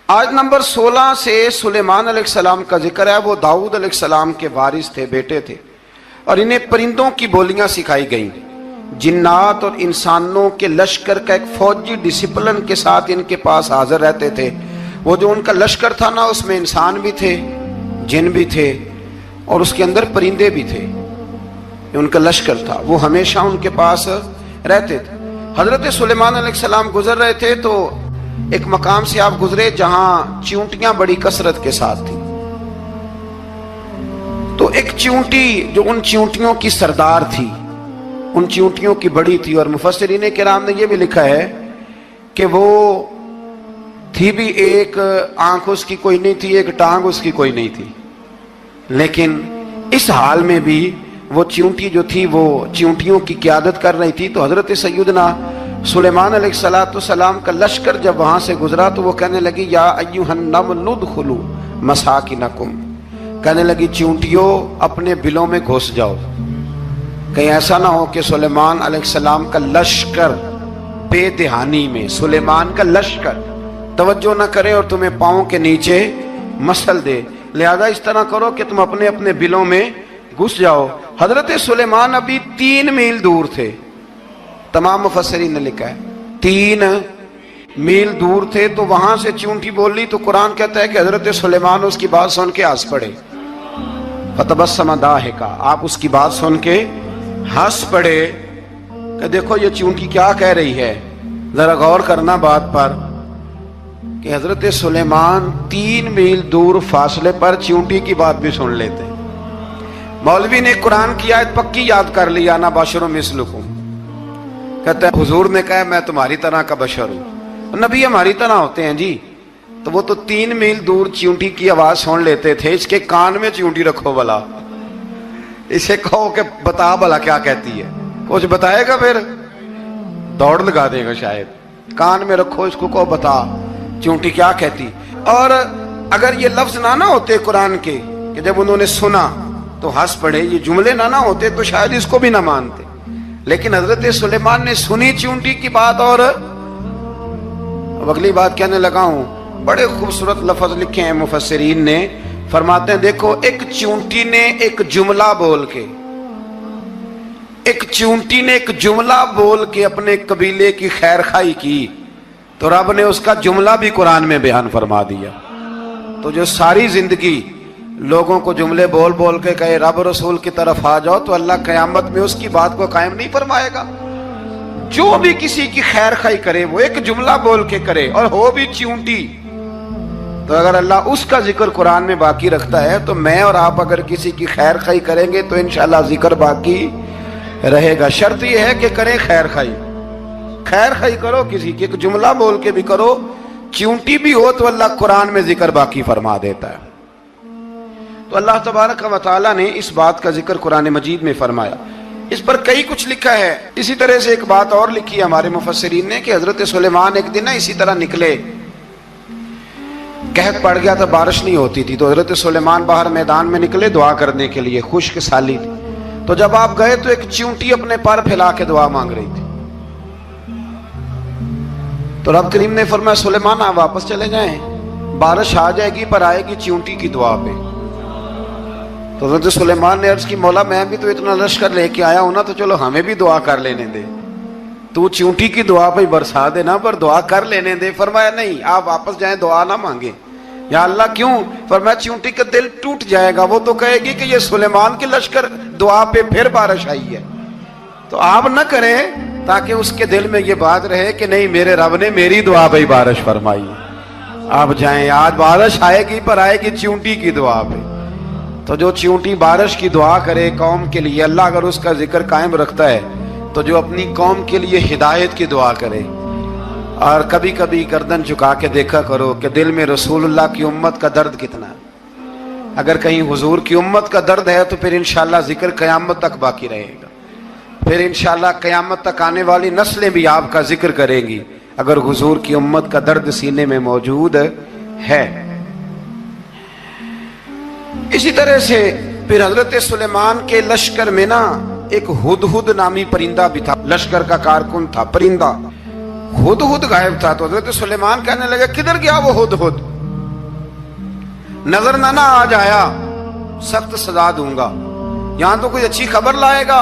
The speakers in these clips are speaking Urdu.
آج نمبر 16 سے سلیمان علیہ السلام کا ذکر ہے. وہ داؤد علیہ السلام کے وارث تھے، بیٹے تھے، اور انہیں پرندوں کی بولیاں سکھائی گئیں. جنات اور انسانوں کے لشکر کا ایک فوجی ڈسپلن کے ساتھ ان کے پاس حاضر رہتے تھے. وہ جو ان کا لشکر تھا نا، اس میں انسان بھی تھے، جن بھی تھے، اور اس کے اندر پرندے بھی تھے. ان کا لشکر تھا، وہ ہمیشہ ان کے پاس رہتے تھے. حضرت سلیمان علیہ السلام گزر رہے تھے تو ایک مقام سے آپ گزرے جہاں چیونٹیاں بڑی کثرت کے ساتھ تھیں. تو ایک چیونٹی جو ان چیونٹیوں کی سردار تھی، ان چیونٹیوں کی بڑی تھی، اور مفسرین کرام نے یہ بھی لکھا ہے کہ وہ تھی بھی ایک آنکھ اس کی کوئی نہیں تھی، ایک ٹانگ اس کی کوئی نہیں تھی، لیکن اس حال میں بھی وہ چیونٹی جو تھی وہ چیونٹیوں کی قیادت کر رہی تھی. تو حضرت سیدنا سلیمان علیہ السلام کا لشکر جب وہاں سے گزرا تو وہ کہنے لگی یا ایھا النمل ادخلوا مساکنکم، کہنے لگی چیونٹیوں اپنے بلوں میں گھس جاؤ. کہیں ایسا نہ ہو کہ سلیمان علیہ السلام کا لشکر بے دہانی میں سلیمان کا لشکر توجہ نہ کرے اور تمہیں پاؤں کے نیچے مسل دے. لہذا اس طرح کرو کہ تم اپنے اپنے بلوں میں گھس جاؤ. حضرت سلیمان ابھی 3 میل دور تھے. تمام مفسرین نے لکھا ہے 3 میل دور تھے. تو وہاں سے چیونٹی بول لی تو قرآن کہتا ہے کہ حضرت سلیمان اس کی بات سن کے ہنس پڑے. فتبسم ضاحکا، آپ اس کی بات سن کے ہنس پڑے کہ دیکھو یہ چیونٹی کیا کہہ رہی ہے. ذرا غور کرنا بات پر کہ حضرت سلیمان 3 میل دور فاصلے پر چیونٹی کی بات بھی سن لیتے. مولوی نے قرآن کی آیت پکی یاد کر لی، انا بشر مثلکم. کہتا ہے حضور نے کہا میں تمہاری طرح کا بشر ہوں. نبی ہماری طرح ہوتے ہیں جی. تو وہ تو 3 میل دور چیونٹی کی آواز سن لیتے تھے. اس کے کان میں چیونٹی رکھو بلا، اسے کہو کہ بتا بلا کیا کہتی ہے. کچھ بتائے گا پھر دوڑ لگا دے گا شاید. کان میں رکھو اس کو، کہو بتا چیونٹی کیا کہتی. اور اگر یہ لفظ نہ ہوتے قرآن کے کہ جب انہوں نے سنا تو ہنس پڑے، یہ جملے نہ ہوتے تو شاید اس کو بھی نہ مانتے. لیکن حضرت سلیمان نے سنی چیونٹی کی بات. اور اب اگلی بات کہنے لگا ہوں، بڑے خوبصورت لفظ لکھے ہیں مفسرین نے. فرماتے ہیں دیکھو ایک چیونٹی نے ایک جملہ بول کے، ایک چیونٹی نے ایک جملہ بول کے اپنے قبیلے کی خیر خواہی کی تو رب نے اس کا جملہ بھی قرآن میں بیان فرما دیا. تو جو ساری زندگی لوگوں کو جملے بول بول کے کہے رب رسول کی طرف آ جاؤ، تو اللہ قیامت میں اس کی بات کو قائم نہیں فرمائے گا. جو بھی کسی کی خیر خواہی کرے وہ ایک جملہ بول کے کرے، اور ہو بھی چیونٹی. تو اگر اللہ اس کا ذکر قرآن میں باقی رکھتا ہے تو میں اور آپ اگر کسی کی خیر خواہی کریں گے تو انشاءاللہ ذکر باقی رہے گا. شرط یہ ہے کہ کریں خیر خواہی. خیر خواہی کرو کسی کی، ایک جملہ بول کے بھی کرو، چیونٹی بھی ہو تو اللہ قرآن میں ذکر باقی فرما دیتا ہے. تو اللہ تبارک و تعالیٰ نے اس بات کا ذکر قرآن مجید میں فرمایا. اس پر کئی کچھ لکھا ہے. اسی طرح سے ایک بات اور لکھی ہے ہمارے مفسرین نے کہ حضرت سلیمان ایک دن اسی طرح نکلے، قحط پڑ گیا تھا، بارش نہیں ہوتی تھی. تو حضرت سلیمان باہر میدان میں نکلے دعا کرنے کے لیے، خشک سالی تھی. تو جب آپ گئے تو ایک چیونٹی اپنے پر پھیلا کے دعا مانگ رہی تھی. تو رب کریم نے فرمایا سلیمان آپ واپس چلے جائیں، بارش آ جائے گی پر آئے گی چیونٹی کی دعا پہ. تو حضرت سلیمان نے عرض کی مولا میں بھی تو اتنا لشکر لے کے آیا ہوں نا، تو چلو ہمیں بھی دعا کر لینے دے. تو چیونٹی کی دعا پہ برسا دینا پر دعا کر لینے دے. فرمایا نہیں آپ واپس جائیں، دعا نہ مانگیں. یا اللہ کیوں؟ فرمایا چیونٹی کا دل ٹوٹ جائے گا، وہ تو کہے گی کہ یہ سلیمان کے لشکر دعا پہ پھر بارش آئی ہے. تو آپ نہ کریں تاکہ اس کے دل میں یہ بات رہے کہ نہیں میرے رب نے میری دعا پہ بارش فرمائی. آپ جائیں، آج بارش آئے گی پر آئے گی چیونٹی کی دعا پہ. تو جو چیونٹی بارش کی دعا کرے قوم کے لیے، اللہ اگر اس کا ذکر قائم رکھتا ہے تو جو اپنی قوم کے لیے ہدایت کی دعا کرے. اور کبھی کبھی گردن جھکا کے دیکھا کرو کہ دل میں رسول اللہ کی امت کا درد کتنا ہے. اگر کہیں حضور کی امت کا درد ہے تو پھر انشاءاللہ ذکر قیامت تک باقی رہے گا. پھر انشاءاللہ قیامت تک آنے والی نسلیں بھی آپ کا ذکر کریں گی اگر حضور کی امت کا درد سینے میں موجود ہے. اسی طرح سے پھر حضرت سلیمان کے لشکر میں نا ایک ہدہد نامی پرندہ بھی تھا، لشکر کا کارکن تھا پرندہ. ہدہد غائب تھا. تو حضرت سلیمان کہنے لگے کدھر گیا وہ ہدہد؟ نظر نہ آ جایا سخت سزا دوں گا. یہاں تو کوئی اچھی خبر لائے گا،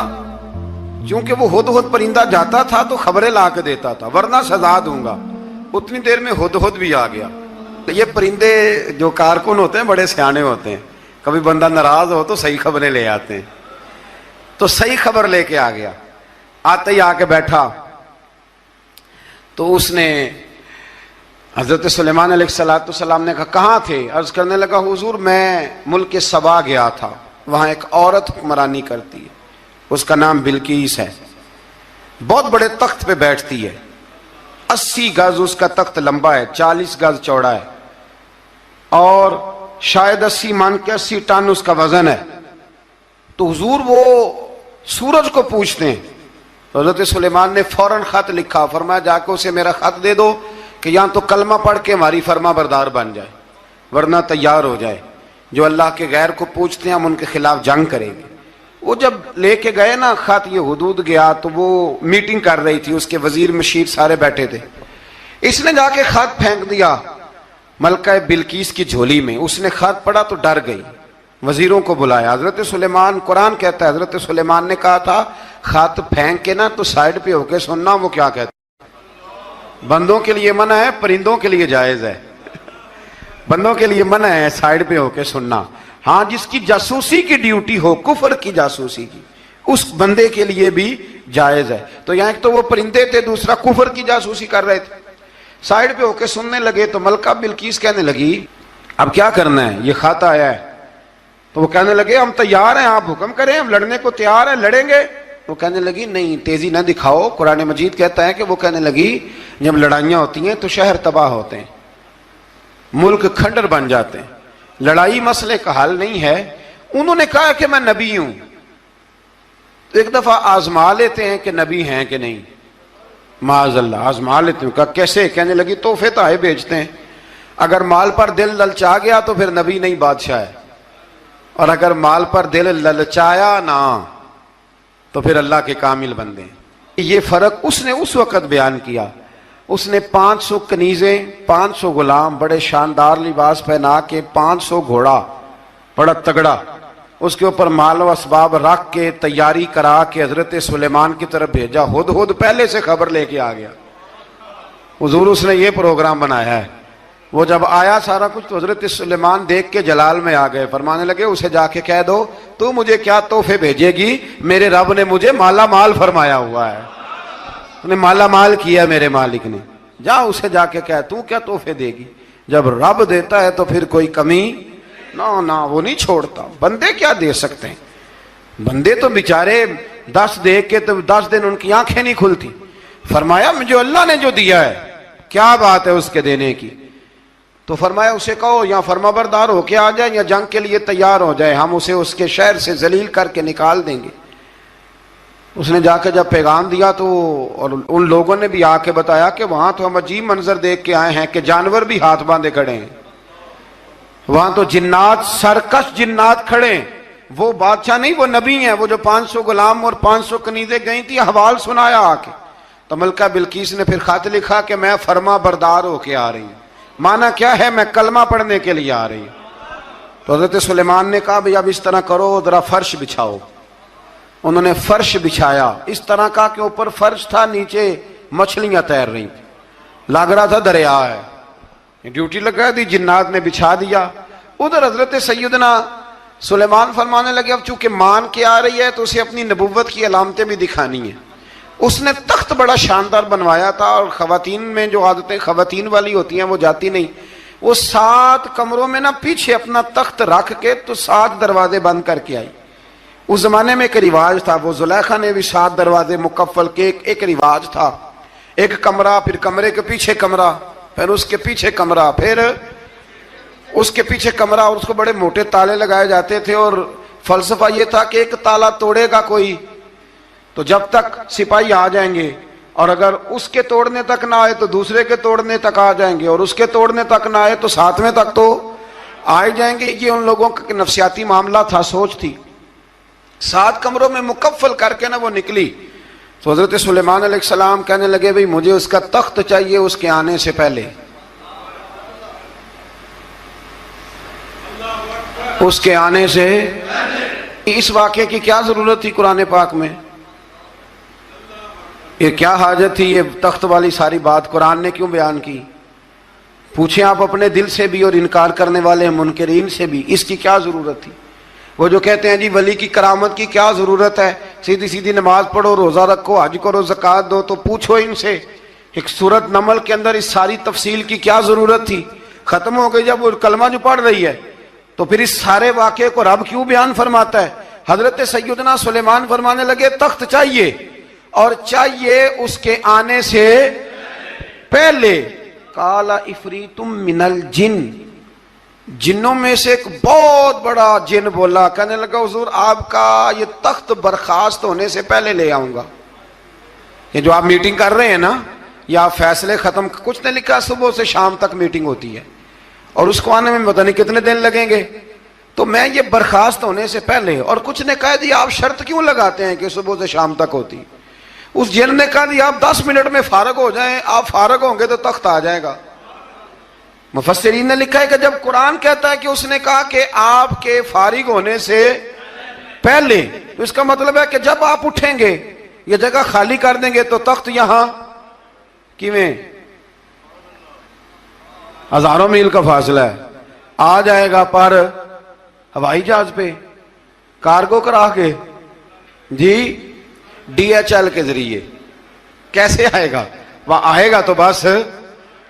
کیونکہ وہ ہدہد پرندہ جاتا تھا تو خبریں لا کے دیتا تھا، ورنہ سزا دوں گا. اتنی دیر میں ہدہد بھی آ گیا. یہ پرندے جو کارکن ہوتے ہیں بڑے سیانے ہوتے ہیں، کبھی بندہ ناراض ہو تو صحیح خبریں لے آتے ہیں. تو صحیح خبر لے کے آ گیا. آتے ہی آ کے بیٹھا تو اس نے حضرت سلیمان علیہ السلام نے کہا کہاں تھے؟ عرض کرنے لگا حضور میں ملک سبا گیا تھا، وہاں ایک عورت حکمرانی کرتی ہے، اس کا نام بلقیس ہے، بہت بڑے تخت پہ بیٹھتی ہے، 80 گز اس کا تخت لمبا ہے، 40 گز چوڑا ہے، اور شاید 80 من کے 80 ٹن اس کا وزن ہے. تو حضور وہ سورج کو پوچھتے ہیں. تو حضرت سلیمان نے فوراً خط لکھا، فرمایا جا کے اسے میرا خط دے دو کہ یہاں تو کلمہ پڑھ کے ہماری فرما بردار بن جائے، ورنہ تیار ہو جائے. جو اللہ کے غیر کو پوچھتے ہیں ہم ان کے خلاف جنگ کریں گے. وہ جب لے کے گئے نا خط، یہ حدود گیا تو وہ میٹنگ کر رہی تھی، اس کے وزیر مشیر سارے بیٹھے تھے. اس نے جا کے خط پھینک دیا ملکہ بلقیس کی جھولی میں. اس نے خط پڑھا تو ڈر گئی، وزیروں کو بلایا. حضرت سلیمان، قرآن کہتا ہے حضرت سلیمان نے کہا تھا خط پھینک کے نا تو سائڈ پہ ہو کے سننا وہ کیا کہتا ہے. بندوں کے لیے منع ہے، پرندوں کے لیے جائز ہے. بندوں کے لیے منع ہے سائڈ پہ ہو کے سننا. ہاں جس کی جاسوسی کی ڈیوٹی ہو، کفر کی جاسوسی کی، اس بندے کے لیے بھی جائز ہے. تو یہاں ایک تو وہ پرندے تھے، دوسرا کفر کی جاسوسی کر رہے تھے. سائڈ پہ ہو کے سننے لگے. تو ملکہ بلقیس کہنے لگی اب کیا کرنا ہے، یہ خط آیا ہے. تو وہ کہنے لگے ہم تیار ہیں، آپ حکم کریں، ہم لڑنے کو تیار ہیں، لڑیں گے. وہ کہنے لگی نہیں تیزی نہ دکھاؤ. قرآن مجید کہتا ہے کہ وہ کہنے لگی جب لڑائیاں ہوتی ہیں تو شہر تباہ ہوتے ہیں، ملک کھنڈر بن جاتے ہیں، لڑائی مسئلے کا حل نہیں ہے. انہوں نے کہا کہ میں نبی ہوں. تو ایک دفعہ آزما لیتے ہیں کہ نبی ہیں کہ نہیں، معاذ اللہ آزما لیتے ہیں. کہا کیسے؟ کہنے لگی تحفے تحائف بھیجتے ہیں، اگر مال پر دل للچا گیا تو پھر نبی نہیں بادشاہ ہے، اور اگر مال پر دل للچایا نہ تو پھر اللہ کے کامل بندے ہیں. یہ فرق اس نے اس وقت بیان کیا. اس نے 500 کنیزیں، 500 غلام، بڑے شاندار لباس پہنا کے، 500 گھوڑا بڑا تگڑا، اس کے اوپر مال و اسباب رکھ کے تیاری کرا کے حضرت سلیمان کی طرف بھیجا. ہدہد پہلے سے خبر لے کے آ گیا. حضور اس نے یہ پروگرام بنایا ہے. وہ جب آیا سارا کچھ تو حضرت سلیمان دیکھ کے جلال میں آ گئے. فرمانے لگے اسے جا کے کہہ دو تو مجھے کیا تحفے بھیجے گی، میرے رب نے مجھے مالا مال فرمایا ہوا ہے، انہیں مالا مال کیا میرے مالک نے. جا اسے جا کے کہہ تو کیا تحفے دے گی. جب رب دیتا ہے تو پھر کوئی کمی نہ وہ نہیں چھوڑتا. بندے کیا دے سکتے ہیں؟ بندے تو بیچارے 10 دے کے تو 10 دن ان کی آنکھیں نہیں کھلتی. فرمایا مجھے اللہ نے جو دیا ہے کیا بات ہے اس کے دینے کی. تو فرمایا اسے کہو یا فرما بردار ہو کے آ جائے یا جنگ کے لیے تیار ہو جائے، ہم اسے اس کے شہر سے ذلیل کر کے نکال دیں گے. اس نے جا کے جب پیغام دیا تو اور ان لوگوں نے بھی آ کے بتایا کہ وہاں تو ہم عجیب منظر دیکھ کے آئے ہیں کہ جانور بھی ہاتھ باندھے کھڑے ہیں، وہاں تو جنات، سرکش جنات کھڑے ہیں. وہ بادشاہ نہیں، وہ نبی ہیں. وہ جو 500 غلام اور 500 کنیزیں گئی تھی، حوال سنایا آ کے. تو ملکہ بلقیس نے پھر خط لکھا کہ میں فرما بردار ہو کے آ رہی ہوں. مانا کیا ہے؟ میں کلمہ پڑھنے کے لیے آ رہی ہوں. تو حضرت سلیمان نے کہا بھئی اب اس طرح کرو، ذرا فرش بچھاؤ. انہوں نے فرش بچھایا اس طرح کا کہ اوپر فرش تھا، نیچے مچھلیاں تیر رہی تھیں، لگ رہا تھا دریا ہے. ڈیوٹی لگا دی، جنات نے بچھا دیا. ادھر حضرت سیدنا سلیمان فرمانے لگے اب چونکہ مان کے آ رہی ہے تو اسے اپنی نبوت کی علامتیں بھی دکھانی ہیں. اس نے تخت بڑا شاندار بنوایا تھا، اور خواتین میں جو عادتیں خواتین والی ہوتی ہیں وہ جاتی نہیں. وہ 7 کمروں میں نا پیچھے اپنا تخت رکھ کے تو 7 دروازے بند کر کے آئی. اس زمانے میں ایک رواج تھا، وہ زلیخا نے بھی 7 دروازے مکفل کے ایک رواج تھا. ایک کمرہ، پھر کمرے کے پیچھے کمرہ، پھر اس کے پیچھے کمرہ، پھر اس کے پیچھے کمرہ، اور اس کو بڑے موٹے تالے لگائے جاتے تھے. اور فلسفہ یہ تھا کہ ایک تالا توڑے گا کوئی تو جب تک سپاہی آ جائیں گے، اور اگر اس کے توڑنے تک نہ آئے تو دوسرے کے توڑنے تک آ جائیں گے، اور اس کے توڑنے تک نہ آئے تو 7ویں تک تو آئے جائیں گے. یہ ان لوگوں کا نفسیاتی معاملہ تھا، سوچ تھی. 7 کمروں میں مکفل کر کے نا وہ نکلی. تو حضرت سلیمان علیہ السلام کہنے لگے بھئی مجھے اس کا تخت چاہیے اس کے آنے سے پہلے. اس کے آنے سے اس واقعے کی کیا ضرورت تھی قرآن پاک میں؟ یہ کیا حاجت تھی یہ تخت والی ساری بات قرآن نے کیوں بیان کی؟ پوچھیں آپ اپنے دل سے بھی اور انکار کرنے والے منکرین سے بھی، اس کی کیا ضرورت تھی؟ وہ جو کہتے ہیں جی ولی کی کرامت کی کیا ضرورت ہے، سیدھی سیدھی نماز پڑھو، روزہ رکھو، حج کرو، زکوٰۃ دو، تو پوچھو ان سے ایک سورت نمل کے اندر اس ساری تفصیل کی کیا ضرورت تھی؟ ختم ہو گئی جب وہ کلمہ جو پڑھ رہی ہے، تو پھر اس سارے واقعے کو رب کیوں بیان فرماتا ہے؟ حضرت سیدنا سلیمان فرمانے لگے تخت چاہیے، اور چاہیے اس کے آنے سے پہلے۔ قال عفریت من الجن، جنوں میں سے ایک بہت بڑا جن بولا، کہنے لگا حضور آپ کا یہ تخت برخاست ہونے سے پہلے لے آؤں گا۔ یہ جو آپ میٹنگ کر رہے ہیں نا، یا آپ فیصلے ختم، کچھ نے لکھا صبح سے شام تک میٹنگ ہوتی ہے اور اس کو آنے میں پتہ نہیں کتنے دن لگیں گے، تو میں یہ برخاست ہونے سے پہلے، اور کچھ نے کہا دی آپ شرط کیوں لگاتے ہیں کہ صبح سے شام تک ہوتی؟ اس جن نے کہا دی آپ 10 منٹ میں فارغ ہو جائیں، آپ فارغ ہوں گے تو تخت آ جائے گا۔ مفسرین نے لکھا ہے کہ جب قرآن کہتا ہے کہ اس نے کہا کہ آپ کے فارغ ہونے سے پہلے، تو اس کا مطلب ہے کہ جب آپ اٹھیں گے، یہ جگہ خالی کر دیں گے تو تخت یہاں کیویں ہزاروں میل کا فاصلہ ہے، آ جائے گا، پر ہوائی جہاز پہ کارگو کرا کے، جی DHL کے ذریعے کیسے آئے گا؟ وہ آئے گا تو بس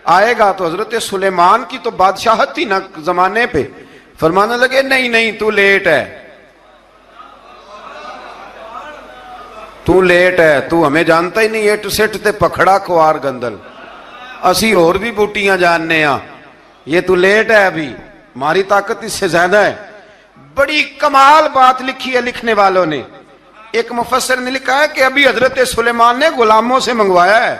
آئے گا۔ تو حضرت سلیمان کی تو بادشاہت تھی نا زمانے پہ، فرمانے لگے نہیں نہیں تو لیٹ ہے، تو لیٹ ہے، تو ہمیں جانتا ہی نہیں، ایٹ سٹ تے پکھڑا کوار گندل، اسی اور بھی بوٹیاں جاننے ہاں، یہ تو لیٹ ہے، ابھی ہماری طاقت اس سے زیادہ ہے۔ بڑی کمال بات لکھی ہے لکھنے والوں نے۔ ایک مفسر نے لکھا ہے کہ ابھی حضرت سلیمان نے غلاموں سے منگوایا ہے،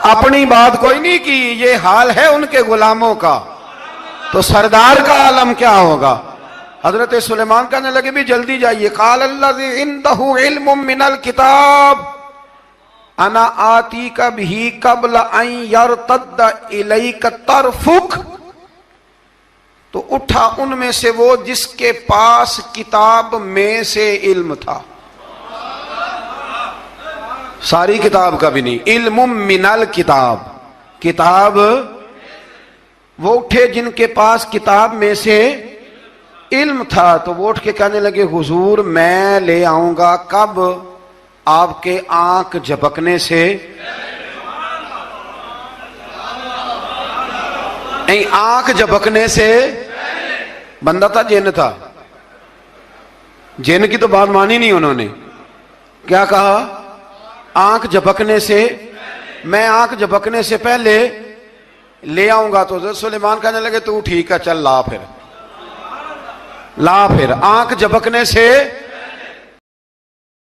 اپنی بات کوئی نہیں کی، یہ حال ہے ان کے غلاموں کا، تو سردار کا عالم کیا ہوگا؟ حضرت سلیمان کہنے لگے بھی جلدی جائیے۔ قال الذی عنده علم من الکتاب انا آتیک بہ قبل ان یرتد الیک طرفک، تو اٹھا ان میں سے وہ جس کے پاس کتاب میں سے علم تھا، ساری کتاب کا بھی نہیں، علم من الکتاب، کتاب، وہ اٹھے جن کے پاس کتاب میں سے علم تھا، تو وہ اٹھ کے کہنے لگے حضور میں لے آؤں گا، کب؟ آپ کے آنکھ جھپکنے سے، آنکھ جھپکنے سے، بندہ تھا جن تھا، جن کی تو بات مانی نہیں انہوں نے، کیا کہا؟ آنکھ جھپکنے سے، میں آنکھ جھپکنے سے پہلے لے آؤں گا۔ تو حضرت سلیمان کہنے لگے تو ٹھیک ہے چل لا، پھر لا، پھر آنکھ جھپکنے سے